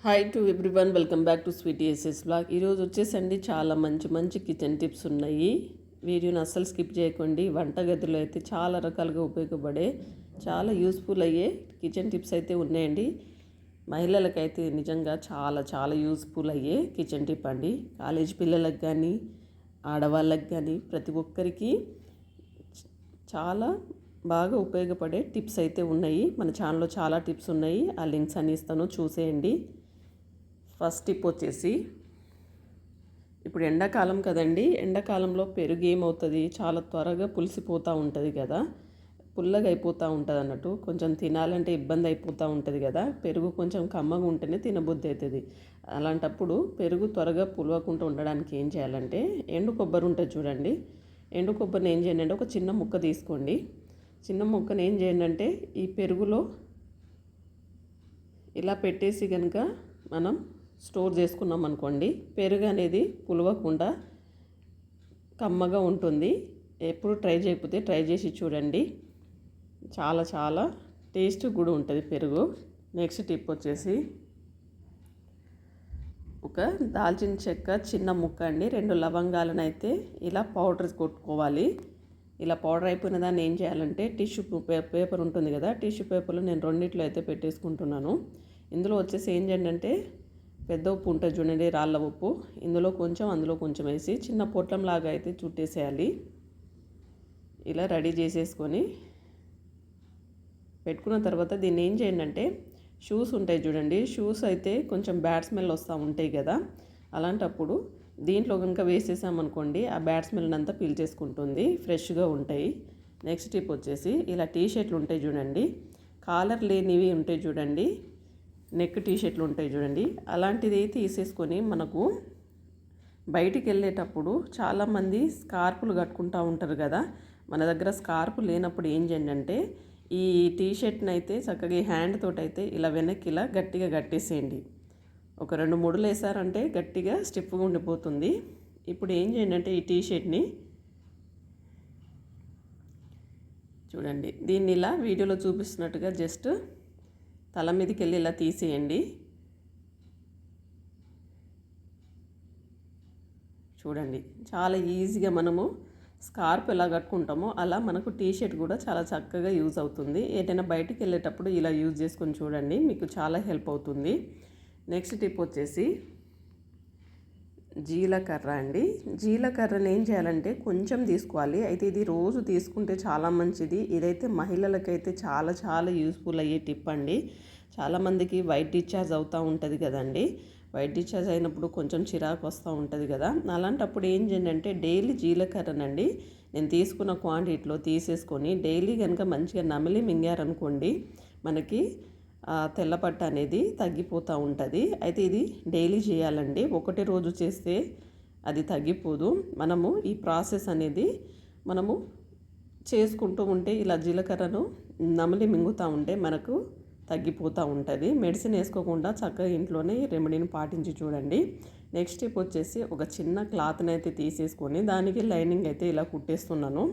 Hi to everyone, welcome back to Sweety SS blog. ఈరోజు వచ్చేసండి చాలా మంచి మంచి కిచెన్ టిప్స్ ఉన్నాయి. వీడియోని అస్సలు స్కిప్ చేయకండి. వంటగదిలో అయితే చాలా రకాలుగా ఉపయోగపడే చాలా యూస్ఫుల్ అయ్యే కిచెన్ టిప్స్ అయితే ఉన్నాయండి. మహిళలకైతే నిజంగా చాలా చాలా యూస్ఫుల్ అయ్యే కిచెన్ టిప్ అండి. కాలేజ్ పిల్లలకు కానీ ఆడవాళ్ళకి కానీ ప్రతి ఒక్కరికి చాలా బాగా ఉపయోగపడే టిప్స్ అయితే ఉన్నాయి. మన ఛానల్లో చాలా టిప్స్ ఉన్నాయి. ఆ లింక్స్ అన్ని ఇస్తాను, చూసేయండి. ఫస్ట్ టిప్ వచ్చేసి, ఇప్పుడు ఎండాకాలం కదండి. ఎండాకాలంలో పెరుగు ఏమవుతుంది, చాలా త్వరగా పులిసిపోతూ ఉంటుంది కదా, పుల్లగా అయిపోతూ ఉంటుంది అన్నట్టు. కొంచెం తినాలంటే ఇబ్బంది అయిపోతూ ఉంటుంది కదా. పెరుగు కొంచెం కమ్మగా ఉంటేనే తినబుద్ధి అవుతుంది. అలాంటప్పుడు పెరుగు త్వరగా పులవకుండా ఉండడానికి ఏం చేయాలంటే, ఎండు కొబ్బరి ఉంటుంది చూడండి. ఎండు కొబ్బరిని ఏం చేయండి అంటే, ఒక చిన్న ముక్క తీసుకోండి. చిన్న ముక్కను ఏం చేయండి అంటే, ఈ పెరుగులో ఇలా పెట్టేసి కనుక మనం స్టోర్ చేసుకున్నాం అనుకోండి, పెరుగు అనేది పులవకుండా కమ్మగా ఉంటుంది. ఎప్పుడు ట్రై చేయకపోతే ట్రై చేసి చూడండి. చాలా చాలా టేస్ట్ కూడా ఉంటుంది పెరుగు. నెక్స్ట్ టిప్ వచ్చేసి, ఒక దాల్చిన చెక్క చిన్న ముక్క అండి, 2 లవంగాలను అయితే ఇలా పౌడర్ కొట్టుకోవాలి. ఇలా పౌడర్ అయిపోయిన దాన్ని ఏం చేయాలంటే, టిష్యూ పేపర్ ఉంటుంది కదా, టిష్యూ పేపర్లో నేను రెండిట్లో అయితే పెట్టేసుకుంటున్నాను. ఇందులో వచ్చేసి ఏం చేయండి అంటే, పెద్ద ఉప్పు ఉంటుంది చూడండి, రాళ్ళ ఉప్పు, ఇందులో కొంచెం అందులో కొంచెం వేసి చిన్న పొట్లంలాగా అయితే చుట్టేసేయాలి. ఇలా రెడీ చేసేసుకొని పెట్టుకున్న తర్వాత దీన్ని ఏం చేయండి అంటే, షూస్ ఉంటాయి చూడండి, షూస్ అయితే కొంచెం బ్యాడ్ స్మెల్ వస్తూ ఉంటాయి కదా, అలాంటప్పుడు దీంట్లో కనుక వేసేసామనుకోండి, ఆ బ్యాడ్ స్మెల్ అంతా పీల్చేసుకుంటుంది, ఫ్రెష్గా ఉంటాయి. నెక్స్ట్ టిప్ వచ్చేసి, ఇలా టీషర్ట్లు ఉంటాయి చూడండి, కాలర్ లేనివి ఉంటాయి చూడండి, నెక్ టీషర్ట్లు ఉంటాయి చూడండి, అలాంటిది తీసేసుకొని మనకు బయటికి వెళ్ళేటప్పుడు చాలామంది స్కార్పులు కట్టుకుంటూ ఉంటారు కదా. మన దగ్గర స్కార్పు లేనప్పుడు ఏం చేయండి అంటే, ఈ టీషర్ట్ని అయితే చక్కగా హ్యాండ్ తోటి అయితే ఇలా వెనక్కి ఇలా గట్టిగా కట్టేసేయండి. ఒక 2 ముడులు వేసారంటే గట్టిగా స్టిఫ్గా ఉండిపోతుంది. ఇప్పుడు ఏం చేయండి అంటే, ఈ టీషర్ట్ని చూడండి, దీన్ని ఇలా వీడియోలో చూపిస్తున్నట్టుగా జస్ట్ తల మీదకి వెళ్ళి ఇలా తీసేయండి. చూడండి, చాలా ఈజీగా మనము స్కార్ప్ ఎలా కట్టుకుంటామో అలా మనకు టీషర్ట్ కూడా చాలా చక్కగా యూజ్ అవుతుంది. ఏదైనా బయటికి వెళ్ళేటప్పుడు ఇలా యూజ్ చేసుకొని చూడండి, మీకు చాలా హెల్ప్ అవుతుంది. నెక్స్ట్ టిప్ వచ్చేసి, జీలకర్ర అండి. జీలకర్రని ఏం చేయాలంటే కొంచెం తీసుకోవాలి. అయితే ఇది రోజు తీసుకుంటే చాలా మంచిది. ఇదైతే మహిళలకైతే చాలా చాలా యూస్ఫుల్ అయ్యే టిప్ అండి. చాలామందికి వైట్ డిశ్చార్జ్ అవుతూ ఉంటుంది కదండి. వైట్ డిశ్చార్జ్ అయినప్పుడు కొంచెం చిరాకు వస్తూ ఉంటుంది కదా, అలాంటప్పుడు ఏం చేయండి అంటే, డైలీ జీలకర్రనండి నేను తీసుకున్న క్వాంటిటీలో తీసేసుకొని డైలీ కనుక మంచిగా నమిలి మింగారనుకోండి, మనకి తెల్లపట్ట అనేది తగ్గిపోతూ ఉంటుంది. అయితే ఇది డైలీ చేయాలండి, ఒకటి రోజు చేస్తే అది తగ్గిపోదు. మనము ఈ ప్రాసెస్ అనేది మనము చేసుకుంటూ ఉంటే, ఇలా జీలకర్రను నమిలి మింగుతూ ఉంటే మనకు తగ్గిపోతూ ఉంటుంది. మెడిసిన్ వేసుకోకుండా చక్కగా ఇంట్లోనే రెమెడీని పాటించి చూడండి. నెక్స్ట్ స్టెప్ వచ్చేసి, ఒక చిన్న క్లాత్ని అయితే తీసేసుకొని దానికి లైనింగ్ అయితే ఇలా కుట్టేస్తున్నాను.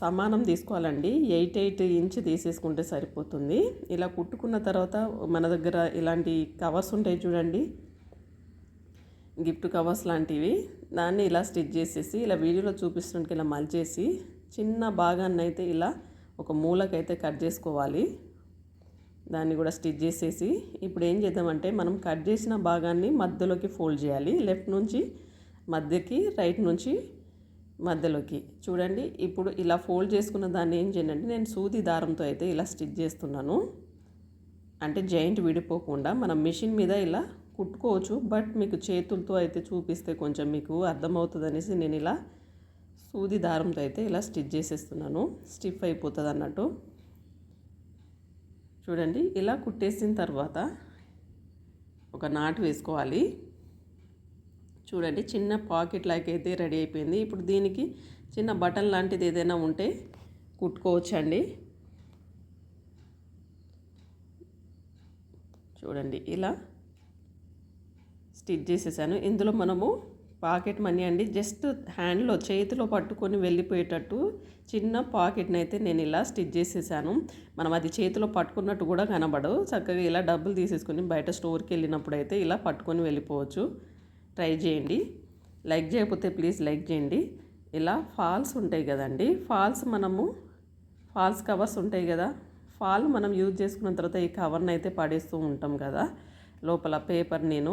సమానం తీసుకోవాలండి, 8 ఇంచ్ తీసేసుకుంటే సరిపోతుంది. ఇలా కుట్టుకున్న తర్వాత మన దగ్గర ఇలాంటి కవర్స్ ఉంటాయి చూడండి, గిఫ్ట్ కవర్స్ లాంటివి, దాన్ని ఇలా స్టిచ్ చేసేసి ఇలా వీడియోలో చూపిస్తున్నట్టు ఇలా మలిచేసి చిన్న భాగాన్ని అయితే ఇలా ఒక మూలకైతే కట్ చేసుకోవాలి. దాన్ని కూడా స్టిచ్ చేసేసి ఇప్పుడు ఏం చేద్దామంటే, మనం కట్ చేసిన భాగాన్ని మధ్యలోకి ఫోల్డ్ చేయాలి. లెఫ్ట్ నుంచి మధ్యకి, రైట్ నుంచి మధ్యలోకి. చూడండి, ఇప్పుడు ఇలా ఫోల్డ్ చేసుకున్న దాన్ని ఏం చేయండి అంటే, నేను సూది దారంతో అయితే ఇలా స్టిచ్ చేస్తున్నాను. అంటే జాయింట్ విడిపోకుండా మనం మిషన్ మీద ఇలా కుట్టుకోవచ్చు, బట్ మీకు చేతులతో అయితే చూపిస్తే కొంచెం మీకు అర్థమవుతుంది అనేసి నేను ఇలా సూది దారంతో అయితే ఇలా స్టిచ్ చేసేస్తున్నాను. స్టిఫ్ అయిపోతుంది అన్నట్టు. చూడండి, ఇలా కుట్టేసిన తర్వాత ఒక నాటు వేసుకోవాలి. చూడండి, చిన్న పాకెట్ లాగా అయితే రెడీ అయిపోయింది. ఇప్పుడు దీనికి చిన్న బటన్ లాంటిది ఏదైనా ఉంటే కుట్టుకోవచ్చండి. చూడండి, ఇలా స్టిచ్ చేసేసాను. ఇందులో మనము పాకెట్ మనీ అండి. జస్ట్ హ్యాండ్లో చేతిలో పట్టుకొని వెళ్ళిపోయేటట్టు చిన్న పాకెట్ని అయితే నేను ఇలా స్టిచ్ చేసేసాను. మనం అది చేతిలో పట్టుకున్నట్టు కూడా కనబడవు. చక్కగా ఇలా డబ్బులు తీసేసుకొని బయట స్టోర్కి వెళ్ళినప్పుడు అయితే ఇలా పట్టుకొని వెళ్ళిపోవచ్చు. ట్రై చేయండి. లైక్ చేయకపోతే ప్లీజ్ లైక్ చేయండి. ఇలా ఫాల్స్ ఉంటాయి కదండి, ఫాల్స్ కవర్స్ ఉంటాయి కదా, ఫాల్ మనం యూజ్ చేసుకున్న తర్వాత ఈ కవర్ని అయితే పడేస్తూ ఉంటాం కదా, లోపల పేపర్ నేను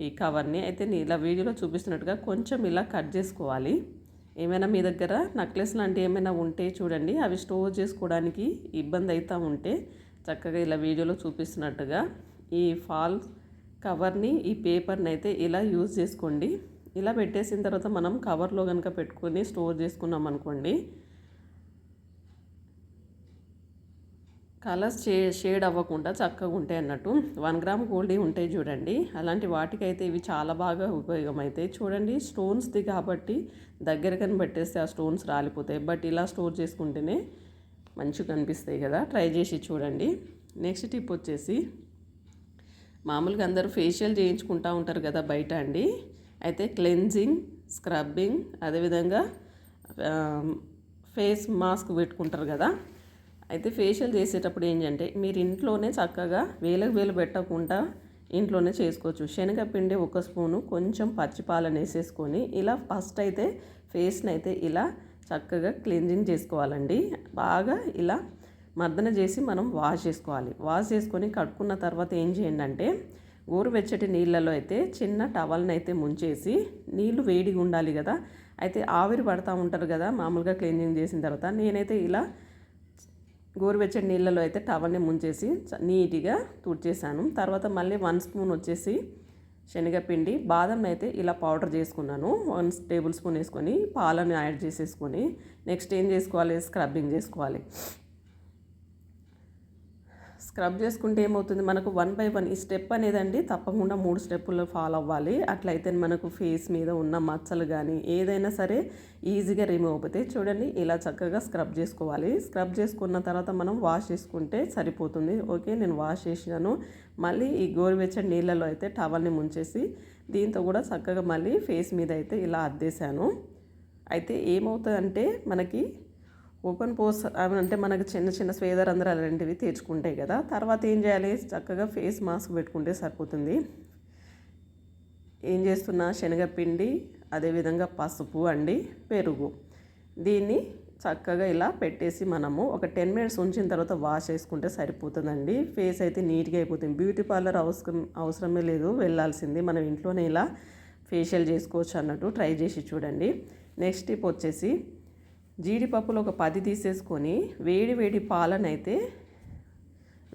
ఈ కవర్ని అయితే ఇలా వీడియోలో చూపిస్తున్నట్టుగా కొంచెం ఇలా కట్ చేసుకోవాలి. ఏమైనా మీ దగ్గర నెక్లెస్ లాంటివి ఏమైనా ఉంటే చూడండి, అవి స్టోర్ చేసుకోవడానికి ఇబ్బంది అవుతూ ఉంటే చక్కగా ఇలా వీడియోలో చూపిస్తున్నట్టుగా ఈ ఫాల్ కవర్ని ఈ పేపర్ని అయితే ఇలా యూజ్ చేసుకోండి. ఇలా పెట్టేసిన తర్వాత మనం కవర్లో కనుక పెట్టుకొని స్టోర్ చేసుకున్నాం అనుకోండి, కలర్స్ షేడ్ అవ్వకుండా చక్కగా ఉంటాయి అన్నట్టు. 1 గ్రామ్ గోల్డ్ ఉంటాయి చూడండి, అలాంటి వాటికైతే ఇవి చాలా బాగా ఉపయోగం అవుతాయి. చూడండి స్టోన్స్ది కాబట్టి దగ్గరకని పెట్టేస్తే ఆ స్టోన్స్ రాలిపోతాయి, బట్ ఇలా స్టోర్ చేసుకుంటేనే మంచిగా కనిపిస్తాయి కదా. ట్రై చేసి చూడండి. నెక్స్ట్ టిప్ వచ్చేసి, మామూలుగా అందరూ ఫేషియల్ చేయించుకుంటూ ఉంటారు కదా బయట అండి, అయితే క్లెన్జింగ్, స్క్రబ్బింగ్, అదేవిధంగా ఫేస్ మాస్క్ పెట్టుకుంటారు కదా. అయితే ఫేషియల్ చేసేటప్పుడు ఏంటంటే మీరు ఇంట్లోనే చక్కగా వేలకు వేలు పెట్టకుండా ఇంట్లోనే చేసుకోవచ్చు. శనగపిండి 1 స్పూను, కొంచెం పచ్చిపాలను వేసేసుకొని ఇలా ఫస్ట్ అయితే ఫేస్ని అయితే ఇలా చక్కగా క్లీన్జింగ్ చేసుకోవాలండి. బాగా ఇలా మర్దన చేసి మనం వాష్ చేసుకోవాలి. వాష్ చేసుకొని కడుక్కున్న తర్వాత ఏం చేయండి అంటే, గోరువెచ్చటి నీళ్ళలో అయితే చిన్న టవల్ని అయితే ముంచేసి, నీళ్ళు వేడిగా ఉండాలి కదా, అయితే ఆవిరి పడతా ఉంటారు కదా మామూలుగా క్లీనింగ్ చేసిన తర్వాత, నేనైతే ఇలా గోరువెచ్చటి నీళ్ళలో అయితే టవల్ని ముంచేసి నీట్గా తుడిచేసాను. తర్వాత మళ్ళీ 1 స్పూన్ వచ్చేసి శనగపిండి, బాదం అయితే ఇలా పౌడర్ చేసుకున్నాను. 1 టేబుల్ స్పూన్ వేసుకొని పాలను యాడ్ చేసేసుకొని నెక్స్ట్ ఏం చేసుకోవాలి, స్క్రబ్బింగ్ చేసుకోవాలి. స్క్రబ్ చేసుకుంటే ఏమవుతుంది, మనకు 1 బై 1 ఈ స్టెప్ అనేదండి తప్పకుండా 3 స్టెప్పుల్లో ఫాలో అవ్వాలి. అట్లయితే మనకు ఫేస్ మీద ఉన్న మచ్చలు కానీ ఏదైనా సరే ఈజీగా రిమూవ్ అవుతాయి. చూడండి ఇలా చక్కగా స్క్రబ్ చేసుకోవాలి. స్క్రబ్ చేసుకున్న తర్వాత మనం వాష్ చేసుకుంటే సరిపోతుంది. ఓకే, నేను వాష్ చేసినాను. మళ్ళీ ఈ గోరువెచ్చని నీళ్ళలో అయితే టవల్ని ముంచేసి దీంతో కూడా చక్కగా మళ్ళీ ఫేస్ మీద అయితే ఇలా అద్దేశాను. అయితే ఏమవుతుందంటే మనకి ఓపెన్ పోర్స్ అంటే మనకు చిన్న చిన్న స్వేదరంధ్రాలు అలాంటివి తెచ్చుకుంటాయి కదా. తర్వాత ఏం చేయాలి, చక్కగా ఫేస్ మాస్క్ పెట్టుకుంటే సరిపోతుంది. ఏం చేస్తున్నా, శనగపిండి, అదేవిధంగా పసుపు అండి, పెరుగు, దీన్ని చక్కగా ఇలా పెట్టేసి మనము ఒక 10 మినిట్స్ ఉంచిన తర్వాత వాష్ చేసుకుంటే సరిపోతుందండి. ఫేస్ అయితే నీట్గా అయిపోతుంది. బ్యూటీ పార్లర్ అవసరమే లేదు వెళ్ళాల్సింది, మనం ఇంట్లోనే ఇలా ఫేషియల్ చేసుకోవచ్చు అన్నట్టు. ట్రై చేసి చూడండి. నెక్స్ట్ టిప్ వచ్చేసి, జీడిపప్పులు ఒక 10 తీసేసుకొని వేడి వేడి పాలనైతే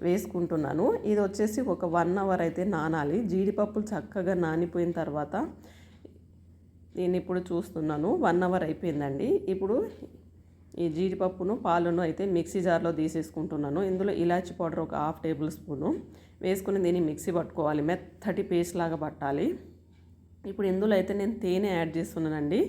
వేసుకుంటున్నాను. ఇది వచ్చేసి ఒక 1 అవర్ అయితే నానాలి. జీడిపప్పులు చక్కగా నానిపోయిన తర్వాత నేను ఇప్పుడు చూస్తున్నాను 1 అవర్ అయిపోయిందండి. ఇప్పుడు ఈ జీడిపప్పును పాలను అయితే మిక్సీ జార్లో తీసేసుకుంటున్నాను. ఇందులో ఇలాచి పౌడర్ ఒక 1/2 టేబుల్ స్పూను వేసుకుని దీన్ని మిక్సీ పట్టుకోవాలి, మెత్తటి పేస్ట్ లాగా పట్టాలి. ఇప్పుడు ఇందులో అయితే నేను తేనె యాడ్ చేస్తున్నానండి.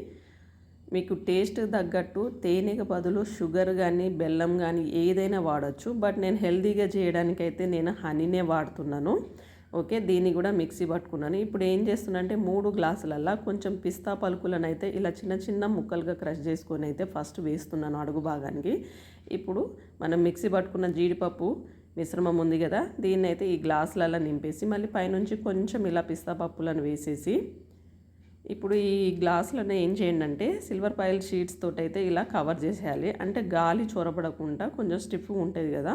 మీకు టేస్ట్ తగ్గట్టు తేనెకి బదులు షుగర్ కానీ బెల్లం కానీ ఏదైనా వాడచ్చు, బట్ నేను హెల్తీగా చేయడానికైతే నేను హనీనే వాడుతున్నాను. ఓకే, దీన్ని కూడా మిక్సీ పట్టుకున్నాను. ఇప్పుడు ఏం చేస్తున్నానంటే 3 గ్లాసులల్లా కొంచెం పిస్తా పలుకులను అయితే ఇలా చిన్న చిన్న ముక్కలుగా క్రష్ చేసుకొని అయితే ఫస్ట్ వేస్తున్నాను అడుగు భాగానికి. ఇప్పుడు మనం మిక్సీ పట్టుకున్న జీడిపప్పు మిశ్రమం ఉంది కదా, దీన్ని అయితే ఈ గ్లాసులలో నింపేసి మళ్ళీ పైనుంచి కొంచెం ఇలా పిస్తా పప్పులను వేసేసి ఇప్పుడు ఈ గ్లాసులను ఏం చేయండి అంటే సిల్వర్ ఫాయిల్ షీట్స్ తోటి అయితే ఇలా కవర్ చేసేయాలి. అంటే గాలి చొరబడకుండా కొంచెం స్టిఫ్ ఉంటుంది కదా,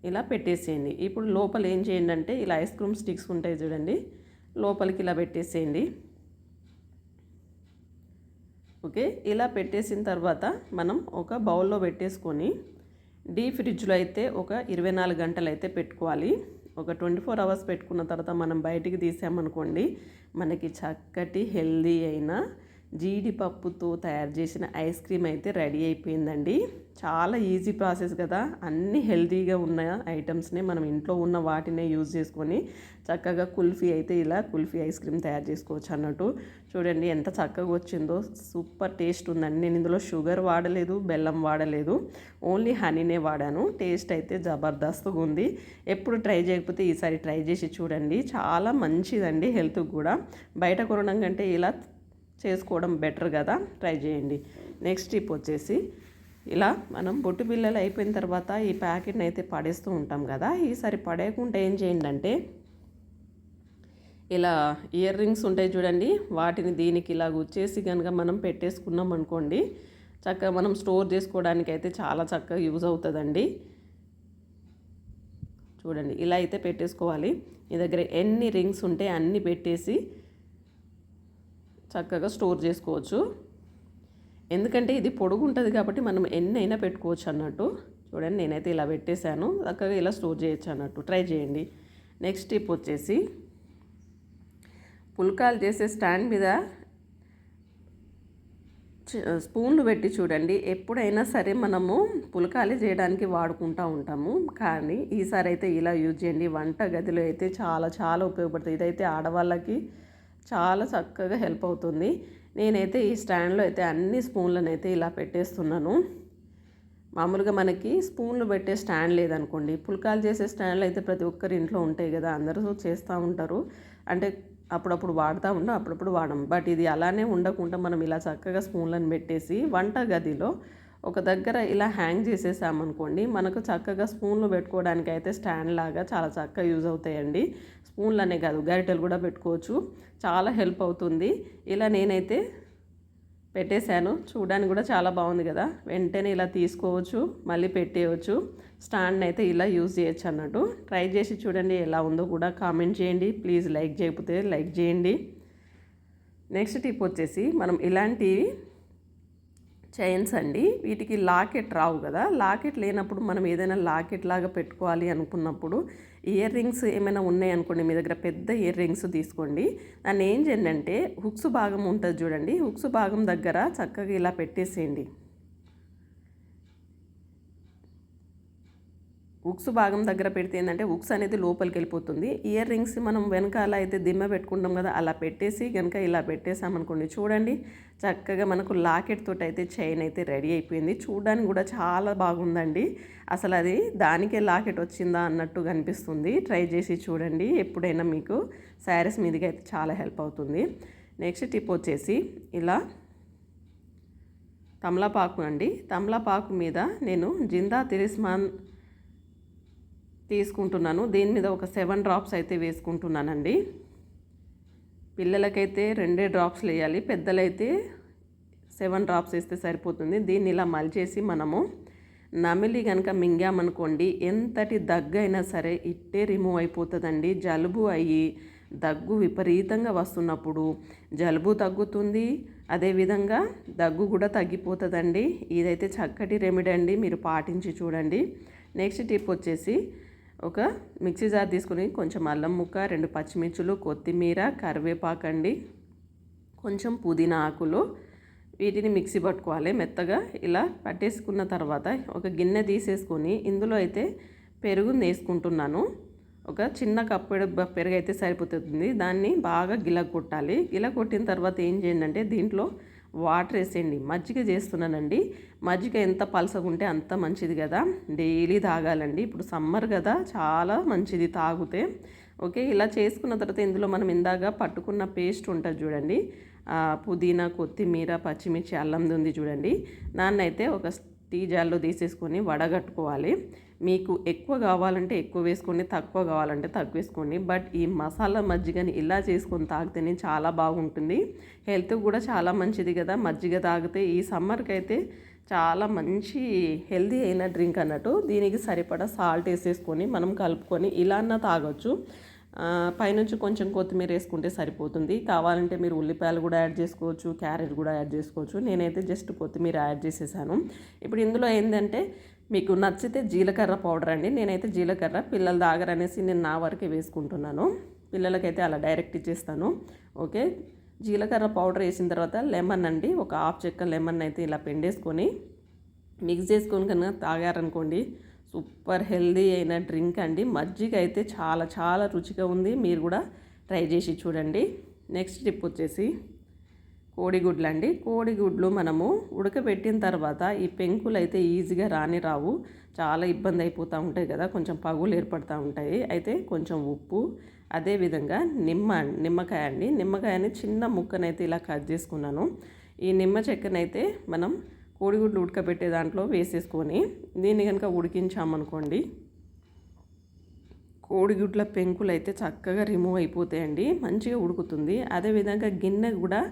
ఇలా పెట్టేసేయండి. ఇప్పుడు లోపల ఏం చేయండి అంటే ఇలా ఐస్ క్రీమ్ స్టిక్స్ ఉంటాయి చూడండి, లోపలికి ఇలా పెట్టేసేయండి. ఓకే, ఇలా పెట్టేసిన తర్వాత మనం ఒక బౌల్లో పెట్టేసుకొని డీప్ ఫ్రిడ్జ్లో అయితే ఒక 24 గంటలు అయితే పెట్టుకోవాలి. ఒక 24 అవర్స్ పెట్టుకున్న తర్వాత మనం బయటికి తీసామనుకోండి, మనకి చక్కటి హెల్దీ అయిన జీడిపప్పుతో తయారు చేసిన ఐస్ క్రీమ్ అయితే రెడీ అయిపోయిందండి. చాలా ఈజీ ప్రాసెస్ కదా, అన్ని హెల్తీగా ఉన్న ఐటమ్స్నే మనం ఇంట్లో ఉన్న వాటినే యూజ్ చేసుకొని చక్కగా కుల్ఫీ అయితే ఇలా కుల్ఫీ ఐస్ క్రీమ్ తయారు చేసుకోవచ్చు అన్నట్టు. చూడండి ఎంత చక్కగా వచ్చిందో, సూపర్ టేస్ట్ ఉందండి. నేను ఇందులో షుగర్ వాడలేదు, బెల్లం వాడలేదు, ఓన్లీ హనీనే వాడాను. టేస్ట్ అయితే జబర్దస్త్గా ఉంది. ఎప్పుడు ట్రై చేయకపోతే ఈసారి ట్రై చేసి చూడండి, చాలా మంచిదండి హెల్త్కి కూడా. బయట కొనడం కంటే ఇలా చేసుకోవడం బెటర్ కదా, ట్రై చేయండి. నెక్స్ట్ టిప్ వచ్చేసి ఇలా మనం బొట్టు బిళ్ళలు అయిపోయిన తర్వాత ఈ ప్యాకెట్ని అయితే పడేస్తూ ఉంటాం కదా, ఈసారి పడేయకుండా ఏం చేయండి అంటే ఇలా ఇయర్ రింగ్స్ ఉంటాయి చూడండి, వాటిని దీనికి ఇలా గుచ్చేసి కనుక మనం పెట్టేసుకున్నాం అనుకోండి, చక్కగా మనం స్టోర్ చేసుకోవడానికి అయితే చాలా చక్కగా యూజ్ అవుతుందండి. చూడండి ఇలా అయితే పెట్టేసుకోవాలి. మీ దగ్గర ఎన్ని రింగ్స్ ఉంటే అన్ని పెట్టేసి చక్కగా స్టోర్ చేసుకోవచ్చు. ఎందుకంటే ఇది పొడుగు ఉంటుంది కాబట్టి మనం ఎన్ని అయినా పెట్టుకోవచ్చు అన్నట్టు. చూడండి నేనైతే ఇలా పెట్టేశాను, చక్కగా ఇలా స్టోర్ చేయొచ్చు అన్నట్టు. ట్రై చేయండి. నెక్స్ట్ టిప్ వచ్చేసి పుల్కాలు చేసే స్టాండ్ మీద స్పూన్లు పెట్టి చూడండి. ఎప్పుడైనా సరే మనము పుల్కాలు చేయడానికి వాడుకుంటూ ఉంటాము, కానీ ఈసారి అయితే ఇలా యూజ్ చేయండి. వంట గదిలో అయితే చాలా చాలా ఉపయోగపడుతుంది. ఇదైతే ఆడవాళ్ళకి చాలా చక్కగా హెల్ప్ అవుతుంది. నేనైతే ఈ స్టాండ్లో అయితే అన్ని స్పూన్లను అయితే ఇలా పెట్టేస్తున్నాను. మామూలుగా మనకి స్పూన్లు పెట్టే స్టాండ్ లేదనుకోండి, పుల్కాలు చేసే స్టాండ్లు అయితే ప్రతి ఒక్కరి ఇంట్లో ఉంటాయి కదా, అందరూ చేస్తూ ఉంటారు. అంటే అప్పుడప్పుడు వాడుతూ ఉంటాం, అప్పుడప్పుడు వాడము. బట్ ఇది అలానే ఉండకుండా మనం ఇలా చక్కగా స్పూన్లను పెట్టేసి వంట గదిలో ఒక దగ్గర ఇలా హ్యాంగ్ చేసేసామనుకోండి, మనకు చక్కగా స్పూన్లు పెట్టుకోవడానికి అయితే స్టాండ్ లాగా చాలా చక్కగా యూజ్ అవుతాయండి. స్పూన్లు అనే కాదు, గరిటెలు కూడా పెట్టుకోవచ్చు, చాలా హెల్ప్ అవుతుంది. ఇలా నేనైతే పెట్టేశాను. చూడడానికి కూడా చాలా బాగుంది కదా, వెంటనే ఇలా తీసుకోవచ్చు, మళ్ళీ పెట్టేయవచ్చు. స్టాండ్ అయితే ఇలా యూజ్ చేయొచ్చు అన్నట్టు. ట్రై చేసి చూడండి, ఎలా ఉందో కూడా కామెంట్ చేయండి. ప్లీజ్ లైక్ చేయకపోతే లైక్ చేయండి. నెక్స్ట్ టిప్ వచ్చేసి మనం ఇలాంటి చైన్స్ అండి, వీటికి లాకెట్ రావు కదా, లాకెట్ లేనప్పుడు మనం ఏదైనా లాకెట్ లాగా పెట్టుకోవాలి అనుకున్నప్పుడు ఇయర్ రింగ్స్ ఏమైనా ఉన్నాయనుకోండి, మీ దగ్గర పెద్ద ఇయర్ రింగ్స్ తీసుకోండి. దాన్ని ఏం చేయండి అంటే హుక్స్ భాగం ఉంటుంది చూడండి, హుక్స్ భాగం దగ్గర చక్కగా ఇలా పెట్టేసేయండి. ఉక్స్ భాగం దగ్గర పెడితే ఏంటంటే ఉక్స్ అనేది లోపలికి వెళ్ళిపోతుంది. ఇయర్ రింగ్స్ మనం వెనకాల అయితే దిమ్మ పెట్టుకుంటాం కదా, అలా పెట్టేసి కనుక ఇలా పెట్టేసామనుకోండి, చూడండి చక్కగా మనకు లాకెట్ తోటి అయితే చైన్ అయితే రెడీ అయిపోయింది. చూడడానికి కూడా చాలా బాగుందండి. అసలు అది దానికే లాకెట్ వచ్చిందా అన్నట్టు కనిపిస్తుంది. ట్రై చేసి చూడండి, ఎప్పుడైనా మీకు శారీస్ మీదకి అయితే చాలా హెల్ప్ అవుతుంది. నెక్స్ట్ టిప్ వచ్చేసి ఇలా తమలపాకు అండి, తమలపాకు మీద నేను జిందా తిలిస్మాన్ తీసుకుంటున్నాను. దీని మీద ఒక 7 డ్రాప్స్ అయితే వేసుకుంటున్నానండి. పిల్లలకైతే 2 డ్రాప్స్ వేయాలి, పెద్దలైతే 7 డ్రాప్స్ వేస్తే సరిపోతుంది. దీన్ని ఇలా మలిచేసి మనము నమిలి కనుక మింగామనుకోండి, ఎంతటి దగ్గు అయినా సరే ఇట్టే రిమూవ్ అయిపోతుందండి. జలుబు అయ్యి దగ్గు విపరీతంగా వస్తున్నప్పుడు జలుబు తగ్గుతుంది, అదేవిధంగా దగ్గు కూడా తగ్గిపోతుందండి. ఇదైతే చక్కటి రెమెడీ అండి, మీరు పాటించి చూడండి. నెక్స్ట్ టిప్ వచ్చేసి ఒక మిక్సీ జార్ తీసుకుని కొంచెం అల్లం ముక్క, 2 పచ్చిమిర్చులు, కొత్తిమీర, కరివేపాకు అండి, కొంచెం పుదీనా ఆకులు, వీటిని మిక్సీ పట్టుకోవాలి మెత్తగా. ఇలా పట్టేసుకున్న తర్వాత ఒక గిన్నె తీసేసుకొని ఇందులో అయితే పెరుగుని వేసుకుంటున్నాను. ఒక చిన్న కప్పు పెరుగు అయితే సరిపోతుంది. దాన్ని బాగా గిలగొట్టాలి. గిలగొట్టిన తర్వాత ఏం చేయండి అంటే దీంట్లో వాటర్ వేసేయండి. మజ్జిగ చేస్తున్నానండి. మజ్జిగ ఎంత పలసగా ఉంటే అంత మంచిది కదా, డైలీ తాగాలండి. ఇప్పుడు సమ్మర్ కదా, చాలా మంచిది తాగితే. ఓకే, ఇలా చేసుకున్న తర్వాత ఇందులో మనం ఇందాక పట్టుకున్న పేస్ట్ ఉంటుంది చూడండి, పుదీనా, కొత్తిమీర, పచ్చిమిర్చి, అల్లంది ఉంది చూడండి, దాన్నైతే ఒక టీ జార్లో తీసేసుకొని వడగట్టుకోవాలి. మీకు ఎక్కువ కావాలంటే ఎక్కువ వేసుకోండి, తక్కువ కావాలంటే తక్కువ వేసుకోండి. బట్ ఈ మసాలా మజ్జిగని ఇలా చేసుకొని తాగితేనే చాలా బాగుంటుంది. హెల్త్ కూడా చాలా మంచిది కదా మజ్జిగ తాగితే. ఈ సమ్మర్కి అయితే చాలా మంచి హెల్తీ అయిన డ్రింక్ అన్నట్టు. దీనికి సరిపడా సాల్ట్ వేసేసుకొని మనం కలుపుకొని ఇలా అన్నా తాగొచ్చు. పైనుంచి కొంచెం కొత్తిమీర వేసుకుంటే సరిపోతుంది. కావాలంటే మీరు ఉల్లిపాయలు కూడా యాడ్ చేసుకోవచ్చు, క్యారెట్ కూడా యాడ్ చేసుకోవచ్చు. నేనైతే జస్ట్ కొత్తిమీర యాడ్ చేసేసాను. ఇప్పుడు ఇందులో ఏంటంటే మీకు నచ్చితే జీలకర్ర పౌడర్ అండి, నేనైతే జీలకర్ర పిల్లలు తాగరనేసి నేను నా వరకే వేసుకుంటున్నాను. పిల్లలకైతే అలా డైరెక్ట్ ఇచ్చేస్తాను. ఓకే, జీలకర్ర పౌడర్ వేసిన తర్వాత లెమన్ అండి, ఒక 1/2 చెక్క లెమన్ అయితే ఇలా పిండేసుకొని మిక్స్ చేసుకొని కనుక తాగారనుకోండి, సూపర్ హెల్దీ అయిన డ్రింక్ అండి. మజ్జిగ అయితే చాలా చాలా రుచిగా ఉంది, మీరు కూడా ట్రై చేసి చూడండి. నెక్స్ట్ టిప్ వచ్చేసి కోడిగుడ్లు అండి. కోడిగుడ్లు మనము ఉడకబెట్టిన తర్వాత ఈ పెంకులు అయితే ఈజీగా రావు. చాలా ఇబ్బంది అయిపోతూ ఉంటాయి కదా, కొంచెం పగులు ఏర్పడుతూ ఉంటాయి. అయితే కొంచెం ఉప్పు, అదేవిధంగా నిమ్మకాయ అండి. నిమ్మకాయని చిన్న ముక్కనైతే ఇలా కట్ చేసుకున్నాను. ఈ నిమ్మ చెక్కనైతే మనం కోడిగుడ్లు ఉడకబెట్టే దాంట్లో వేసేసుకొని దీన్ని కనుక ఉడికించామనుకోండి, కోడిగుడ్ల పెంకులు అయితే చక్కగా రిమూవ్ అయిపోతాయండి, మంచిగా ఉడుకుతుంది. అదేవిధంగా గిన్నె కూడా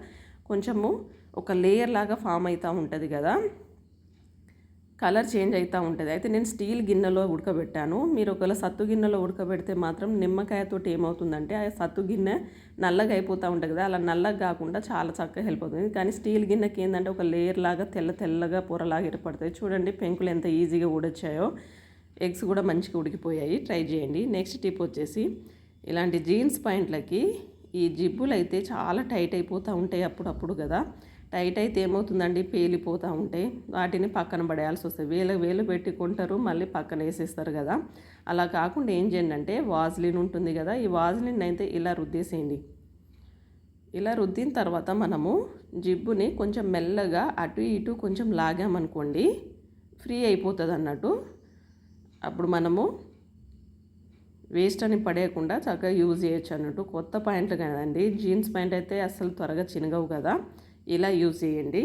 కొంచెము ఒక లేయర్ లాగా ఫామ్ అవుతూ ఉంటుంది కదా, కలర్ చేంజ్ అవుతూ ఉంటుంది. అయితే నేను స్టీల్ గిన్నెలో ఉడకబెట్టాను. మీరు ఒకవేళ సత్తు గిన్నెలో ఉడకబెడితే మాత్రం నిమ్మకాయతో ఏమవుతుందంటే ఆ సత్తు గిన్నె నల్లగా అయిపోతూ ఉంటుంది కదా, అలా నల్లగా కాకుండా చాలా చక్కగా హెల్ప్ అవుతుంది. కానీ స్టీల్ గిన్నెకి ఏంటంటే ఒక లేయర్ లాగా తెల్లగా పొరలాగా ఏర్పడతాయి. చూడండి పెంకులు ఎంత ఈజీగా ఊడొచ్చాయో. ఎగ్స్ కూడా మంచిగా ఉడికిపోయాయి, ట్రై చేయండి. నెక్స్ట్ టిప్ వచ్చేసి, ఇలాంటి జీన్స్ ప్యాంట్లకి ఈ జిబ్బులు అయితే చాలా టైట్ అయిపోతూ ఉంటాయి అప్పుడప్పుడు కదా. టైట్ అయితే ఏమవుతుందండి, పేలిపోతూ ఉంటాయి. వాటిని పక్కన పడేయాల్సి వస్తుంది. వేలు పెట్టి కొంటారు, మళ్ళీ పక్కన వేసేస్తారు కదా. అలా కాకుండా ఏం చేయండి అంటే, వాజ్లిన్ ఉంటుంది కదా, ఈ వాజ్లిన్ అయితే ఇలా రుద్దేసేయండి. ఇలా రుద్దిన తర్వాత మనము జిబ్బుని కొంచెం మెల్లగా అటు ఇటు కొంచెం లాగామనుకోండి, ఫ్రీ అయిపోతుంది అన్నట్టు. అప్పుడు మనము వేస్ట్ అని పడేయకుండా చక్కగా యూజ్ చేయొచ్చు అన్నట్టు. కొత్త ప్యాంట్లు కదండి, జీన్స్ ప్యాంట్ అయితే అసలు త్వరగా చినగవు కదా, ఇలా యూజ్ చేయండి.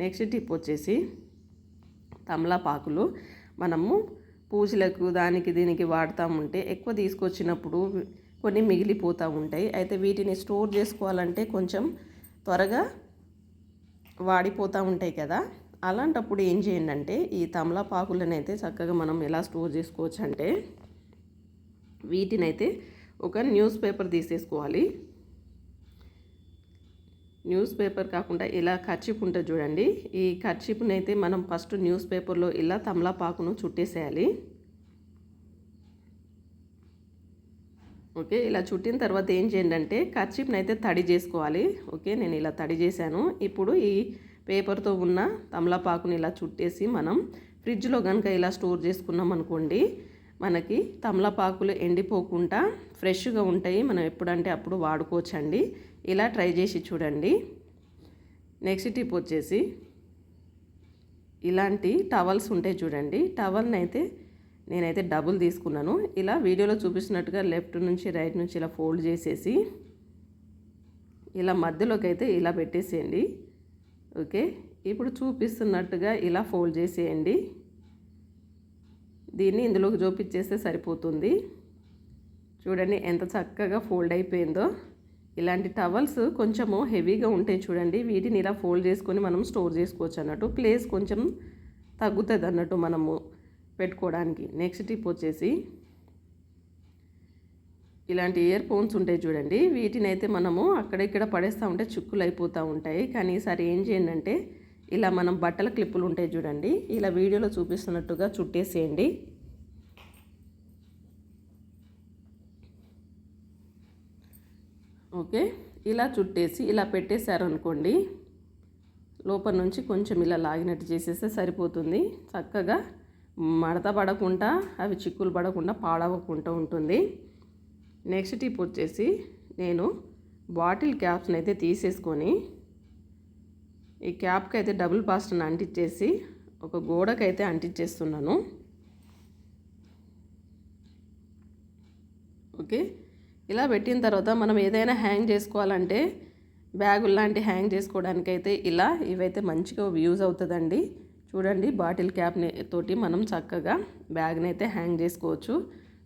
నెక్స్ట్ టిప్ వచ్చేసి, తమలపాకులు మనము పూజలకు దానికి దీనికి వాడుతూ ఉంటే ఎక్కువ తీసుకొచ్చినప్పుడు కొన్ని మిగిలిపోతూ ఉంటాయి. అయితే వీటిని స్టోర్ చేసుకోవాలంటే కొంచెం త్వరగా వాడిపోతూ ఉంటాయి కదా. అలాంటప్పుడు ఏం చేయండి అంటే, ఈ తమలపాకులను అయితే చక్కగా మనం ఎలా స్టోర్ చేసుకోవచ్చు అంటే, వీటినైతే ఒక న్యూస్ పేపర్ తీసేసుకోవాలి. న్యూస్ పేపర్ కాకుండా ఇలా కర్చీప్ ఉంటుంది చూడండి, ఈ కర్చీప్ని అయితే మనం ఫస్ట్ న్యూస్ పేపర్లో ఇలా తమలపాకును చుట్టేసేయాలి. ఓకే, ఇలా చుట్టిన తర్వాత ఏం చేయండి అంటే, కర్చీప్ని అయితే తడి చేసుకోవాలి. ఓకే, నేను ఇలా తడి చేశాను. ఇప్పుడు ఈ పేపర్తో ఉన్న తమలపాకుని ఇలా చుట్టేసి మనం ఫ్రిడ్జ్లో కనుక ఇలా స్టోర్ చేసుకున్నాం అనుకోండి, మనకి తమలపాకులు ఎండిపోకుండా ఫ్రెష్గా ఉంటాయి. మనం ఎప్పుడంటే అప్పుడు వాడుకోవచ్చండి. ఇలా ట్రై చేసి చూడండి. నెక్స్ట్ టిప్ వచ్చేసి, ఇలాంటి టవల్స్ ఉంటాయి చూడండి, టవల్ని అయితే నేనైతే డబుల్ తీసుకున్నాను. ఇలా వీడియోలో చూపిస్తున్నట్టుగా లెఫ్ట్ నుంచి రైట్ నుంచి ఇలా ఫోల్డ్ చేసేసి ఇలా మధ్యలోకి అయితే ఇలా పెట్టేసేయండి. ఓకే, ఇప్పుడు చూపిస్తున్నట్టుగా ఇలా ఫోల్డ్ చేసేయండి. దీన్ని ఇందులోకి జోపించేస్తే సరిపోతుంది. చూడండి ఎంత చక్కగా ఫోల్డ్ అయిపోయిందో. ఇలాంటి టవల్స్ కొంచెము హెవీగా ఉంటాయి చూడండి, వీటిని ఇలా ఫోల్డ్ చేసుకొని మనం స్టోర్ చేసుకోవచ్చు అన్నట్టు. ప్లేస్ కొంచెం తగ్గుతుంది అన్నట్టు మనము పెట్టుకోవడానికి. నెక్స్ట్ టిప్ వచ్చేసి, ఇలాంటి ఇయర్ ఫోన్స్ ఉంటాయి చూడండి, వీటిని అయితే మనము అక్కడిక్కడ పడేస్తూ ఉంటే చిక్కులు అయిపోతూ ఉంటాయి. కానీ ఈసారి ఏం చేయండి అంటే, ఇలా మనం బట్టల క్లిప్పులు ఉంటాయి చూడండి, ఇలా వీడియోలో చూపిస్తున్నట్టుగా చుట్టేసేయండి. ఓకే, ఇలా చుట్టేసి ఇలా పెట్టేశారనుకోండి, లోపల నుంచి కొంచెం ఇలా లాగినట్టు చేసేస్తే సరిపోతుంది. చక్కగా మడత పడకుండా, అవి చిక్కులు పడకుండా, పాడవకుండా ఉంటుంది. నెక్స్ట్ టిప్ వచ్చేసి, నేను బాటిల్ క్యాప్స్ని అయితే తీసేసుకొని ఈ క్యాప్కి అయితే డబుల్ పాస్టర్ని అంటించేసి ఒక గోడకైతే అంటించేస్తున్నాను. ఓకే, ఇలా పెట్టిన తర్వాత మనం ఏదైనా హ్యాంగ్ చేసుకోవాలంటే, బ్యాగులు లాంటి హ్యాంగ్ చేసుకోవడానికైతే ఇలా ఇవైతే మంచిగా యూజ్ అవుతుందండి. చూడండి, బాటిల్ క్యాప్ని తోటి మనం చక్కగా బ్యాగ్ని అయితే హ్యాంగ్ చేసుకోవచ్చు.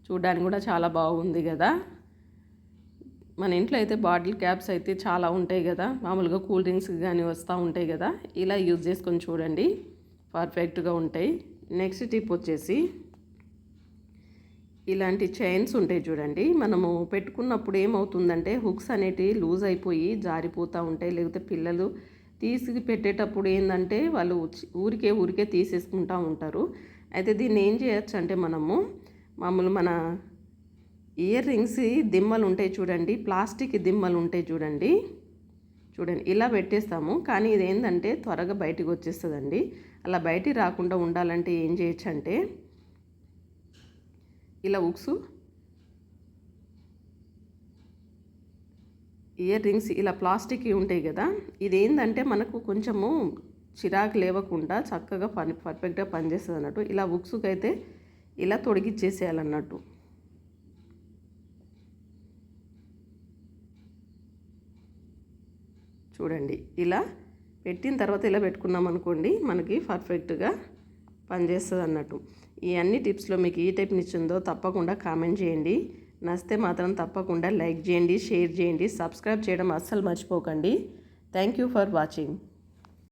చూడడానికి కూడా చాలా బాగుంది కదా. మన ఇంట్లో అయితే బాటిల్ క్యాప్స్ అయితే చాలా ఉంటాయి కదా, మామూలుగా కూల్ డ్రింక్స్ కానీ వస్తూ ఉంటాయి కదా, ఇలా యూజ్ చేసుకొని చూడండి, పర్ఫెక్ట్గా ఉంటాయి. నెక్స్ట్ టిప్ వచ్చేసి, ఇలాంటి చైన్స్ ఉంటాయి చూడండి, మనము పెట్టుకున్నప్పుడు ఏమవుతుందంటే హుక్స్ అనేటివి లూజ్ అయిపోయి జారిపోతూ ఉంటాయి. లేకపోతే పిల్లలు తీసి పెట్టేటప్పుడు ఏంటంటే వాళ్ళు ఊరికే తీసేసుకుంటూ ఉంటారు. అయితే దీన్ని ఏం చేయొచ్చు అంటే, మనము మామూలు మన ఇయర్ రింగ్స్ దిమ్మలు ఉంటాయి చూడండి, ప్లాస్టిక్ దిమ్మలు ఉంటాయి చూడండి, ఇలా పెట్టేస్తాము. కానీ ఇది ఏంటంటే త్వరగా బయటికి వచ్చేస్తుందండి. అలా బయటికి రాకుండా ఉండాలంటే ఏం చేయొచ్చు అంటే, ఇలా ఉక్సు ఇయర్ రింగ్స్ ఇలా ప్లాస్టిక్ ఉంటాయి కదా, ఇది ఏంటంటే మనకు కొంచెము చిరాకు లేవకుండా చక్కగా పర్ఫెక్ట్గా పనిచేస్తుంది అన్నట్టు. ఇలా ఉక్సుకి అయితే ఇలా తొడిగిచ్చేసేయాలన్నట్టు. చూడండి, ఇలా పెట్టిన తర్వాత ఇలా పెట్టుకున్నాం అనుకోండి, మనకి పర్ఫెక్ట్గా పనిచేస్తుంది అన్నట్టు. ఈ అన్ని టిప్స్లో మీకు ఈ టైప్ నచ్చిందో తప్పకుండా కామెంట్ చేయండి. నచ్చితే మాత్రం తప్పకుండా లైక్ చేయండి, షేర్ చేయండి, సబ్స్క్రైబ్ చేయడం అస్సలు మర్చిపోకండి. Thank you for watching.